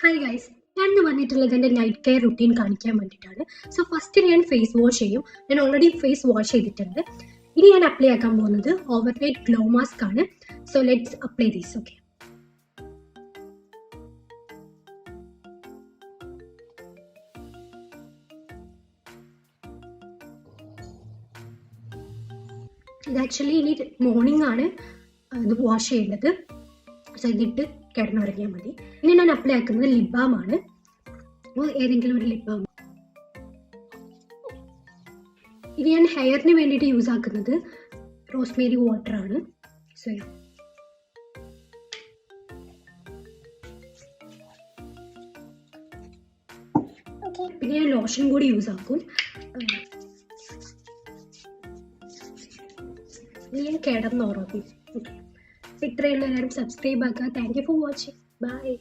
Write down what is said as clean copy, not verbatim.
Hi guys, ഞാൻ ഇന്ന് വന്നിട്ടുള്ളത് എൻ്റെ നൈറ്റ് കെയർ റുട്ടീൻ കാണിക്കാൻ വേണ്ടിയിട്ടാണ്. സോ ഫസ്റ്റ് ഞാൻ ഫേസ് വാഷ് ചെയ്യും. ഞാൻ ഓൾറെഡി ഫേസ് വാഷ് ചെയ്തിട്ടുണ്ട്. ഇനി ഞാൻ അപ്ലൈ ആക്കാൻ പോകുന്നത് ഓവർനൈറ്റ് ഗ്ലോ മാസ്ക് ആണ്. So let's apply these. Okay, ഇത് ആക്ച്വലി ഇനി മോർണിംഗ് ആണ് ഇത് വാഷ് ചെയ്യേണ്ടത്. സോ ഇതിട്ട് കിടന്നുറങ്ങിയാൽ മതി. ഇനി ഞാൻ അപ്ലൈ ആക്കുന്നത് ലിപ് ബാം ആണ്. ഏതെങ്കിലും ഒരു ലിപ് ബാം. ഇത് ഞാൻ ഹെയറിന് വേണ്ടിയിട്ട് യൂസ് ആക്കുന്നത് റോസ്മേരി വാട്ടർ ആണ്. സോ പിന്നെ ഞാൻ ലോഷൻ കൂടി യൂസ് ആക്കും. ഞാൻ കിടന്നുറങ്ങും. ഓക്കെ, ഇത്രയുള്ള എല്ലാവരും സബ്സ്ക്രൈബ് ആക്കുക. Thank you for watching. By.